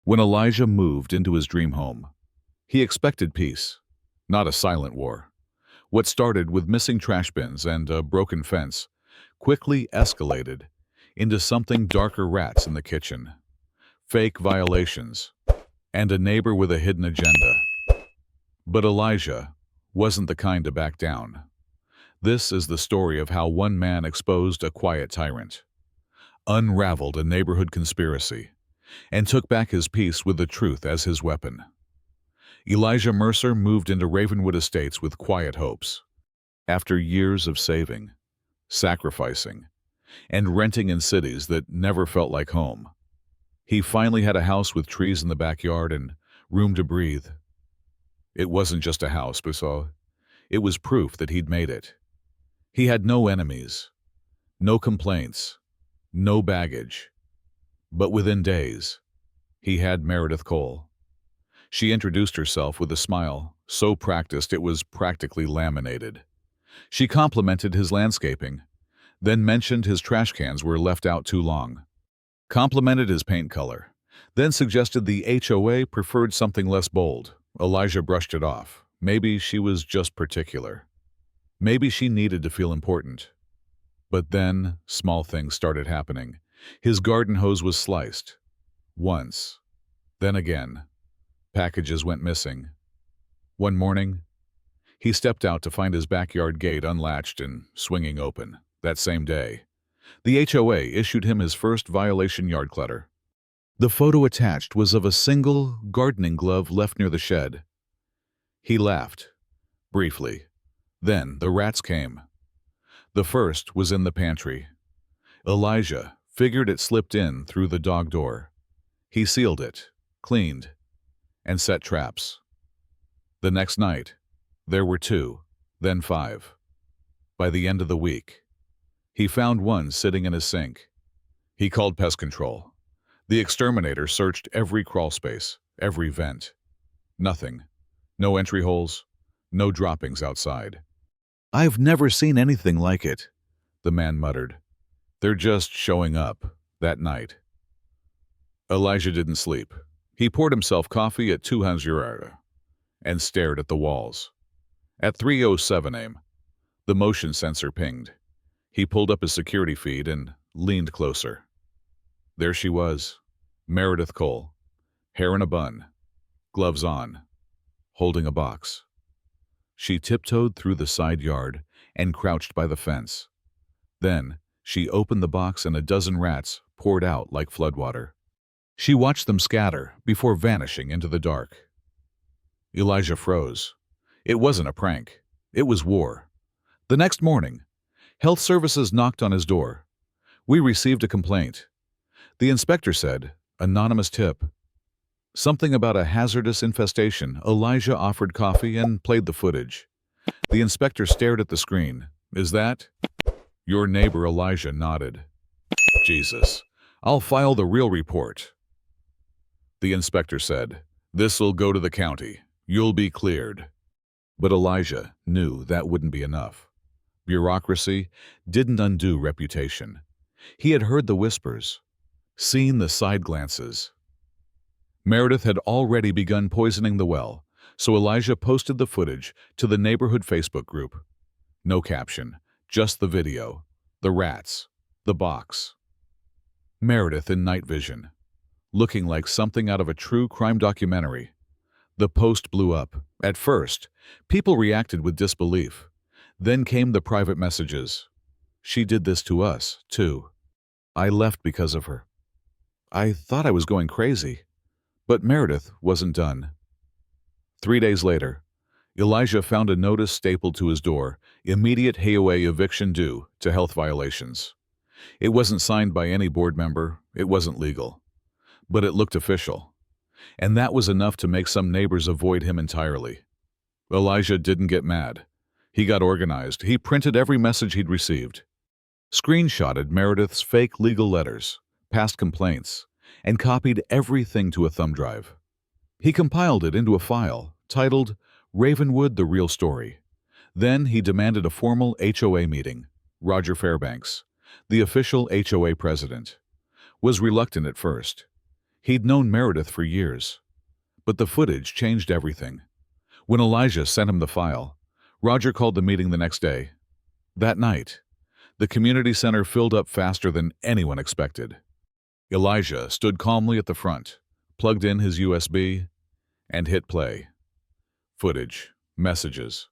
When Elijah moved into his dream home, he expected peace, not a silent war. What started with missing trash bins and a broken fence quickly escalated into something darker: rats in the kitchen, fake violations, and a neighbor with a hidden agenda. But Elijah wasn't the kind to back down. This is the story of how one man exposed a quiet tyrant, unraveled a neighborhood conspiracy, and took back his peace with the truth as his weapon. Elijah Mercer moved into Ravenwood Estates with quiet hopes. After years of saving, sacrificing, and renting in cities that never felt like home, he finally had a house with trees in the backyard and room to breathe. It wasn't just a house, but it was proof that he'd made it. He had no enemies, no complaints, no baggage. But within days, he had Meredith Cole. She introduced herself with a smile so practiced it was practically laminated. She complimented his landscaping, then mentioned his trash cans were left out too long, complimented his paint color, then suggested the HOA preferred something less bold. Elijah brushed it off. Maybe she was just particular. Maybe she needed to feel important. But then, small things started happening. His garden hose was sliced. Once. Then again. Packages went missing. One morning, he stepped out to find his backyard gate unlatched and swinging open. That same day, the HOA issued him his first violation yard clutter. The photo attached was of a single gardening glove left near the shed. He laughed, briefly. Then the rats came. The first was in the pantry. Elijah figured it slipped in through the dog door. He sealed it, cleaned, and set traps. The next night, there were 2, then 5. By the end of the week, he found one sitting in his sink. He called pest control. The exterminator searched every crawl space, every vent. Nothing. No entry holes, no droppings outside. "I've never seen anything like it," the man muttered. "They're just showing up," that night. Elijah didn't sleep. He poured himself coffee at 200 and stared at the walls. At 3:07 a.m., the motion sensor pinged. He pulled up his security feed and leaned closer. There she was, Meredith Cole, hair in a bun, gloves on, holding a box. She tiptoed through the side yard and crouched by the fence. Then she opened the box and a dozen rats poured out like floodwater. She watched them scatter before vanishing into the dark. Elijah froze. It wasn't a prank. It was war. The next morning, health services knocked on his door. "We received a complaint." The inspector said, "Anonymous tip." Something about a hazardous infestation. Elijah offered coffee and played the footage. The inspector stared at the screen. "Is that?" Your neighbor Elijah nodded. "Jesus, I'll file the real report." The inspector said, "This'll go to the county. You'll be cleared." But Elijah knew that wouldn't be enough. Bureaucracy didn't undo reputation. He had heard the whispers, seen the side glances. Meredith had already begun poisoning the well, so Elijah posted the footage to the neighborhood Facebook group. No caption, just the video, the rats, the box. Meredith in night vision, looking like something out of a true crime documentary. The post blew up. At first, people reacted with disbelief. Then came the private messages. "She did this to us, too. I left because of her. I thought I was going crazy." But Meredith wasn't done. 3 days later, Elijah found a notice stapled to his door, "Immediate HOA eviction due to health violations." It wasn't signed by any board member, it wasn't legal. But it looked official. And that was enough to make some neighbors avoid him entirely. Elijah didn't get mad. He got organized. He printed every message he'd received, screenshotted Meredith's fake legal letters, past complaints, and copied everything to a thumb drive. He compiled it into a file titled Ravenwood: The Real Story. Then he demanded a formal HOA meeting. Roger Fairbanks, the official HOA president, was reluctant at first. He'd known Meredith for years, but the footage changed everything. When Elijah sent him the file, Roger called the meeting the next day. That night, the community center filled up faster than anyone expected. Elijah stood calmly at the front, plugged in his USB, and hit play. Footage, messages,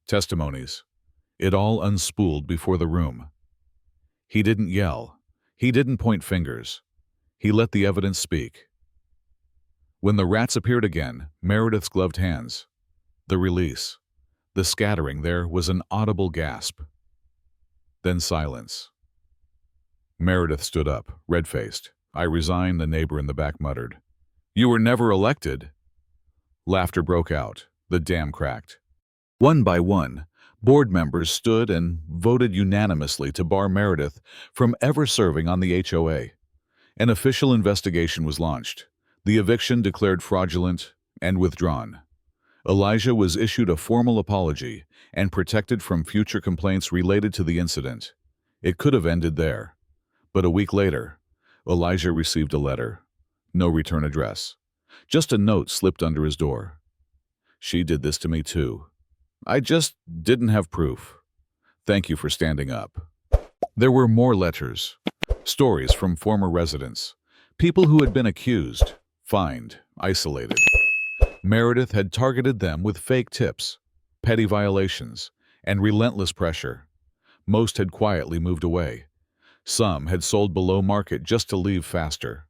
testimonies, it all unspooled before the room. He didn't yell. He didn't point fingers. He let the evidence speak. When the rats appeared again, Meredith's gloved hands, the release, the scattering, there was an audible gasp. Then silence. Meredith stood up, red-faced. "I resign," the neighbor in the back muttered. "You were never elected." Laughter broke out. The dam cracked. One by one, board members stood and voted unanimously to bar Meredith from ever serving on the HOA. An official investigation was launched, the eviction declared fraudulent and withdrawn. Elijah was issued a formal apology and protected from future complaints related to the incident. It could have ended there. But a week later, Elijah received a letter. No return address. Just a note slipped under his door. "She did this to me too. I just didn't have proof. Thank you for standing up." There were more letters. Stories from former residents. People who had been accused, fined, isolated. Meredith had targeted them with fake tips, petty violations, and relentless pressure. Most had quietly moved away. Some had sold below market just to leave faster.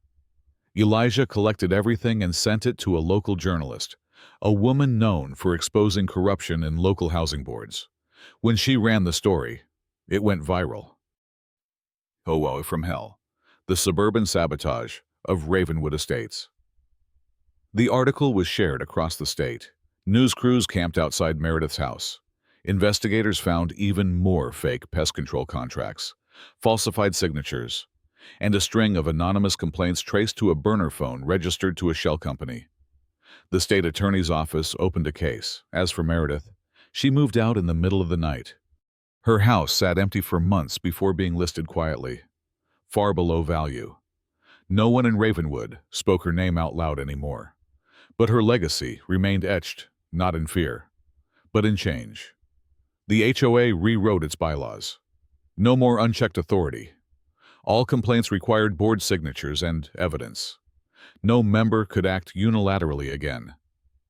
Elijah collected everything and sent it to a local journalist, a woman known for exposing corruption in local housing boards. When she ran the story, it went viral. HOA from Hell, the suburban sabotage of Ravenwood Estates. The article was shared across the state. News crews camped outside Meredith's house. Investigators found even more fake pest control contracts, falsified signatures, and a string of anonymous complaints traced to a burner phone registered to a shell company. The state attorney's office opened a case. As for Meredith, she moved out in the middle of the night. Her house sat empty for months before being listed quietly, far below value. No one in Ravenwood spoke her name out loud anymore. But her legacy remained etched, not in fear, but in change. The HOA rewrote its bylaws. No more unchecked authority. All complaints required board signatures and evidence. No member could act unilaterally again.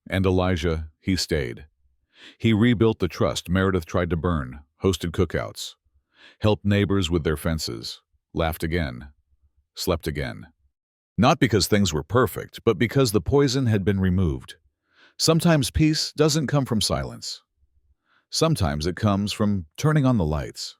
And Elijah, he stayed. He rebuilt the trust Meredith tried to burn, hosted cookouts, helped neighbors with their fences, laughed again, slept again. Not because things were perfect, but because the poison had been removed. Sometimes peace doesn't come from silence. Sometimes it comes from turning on the lights.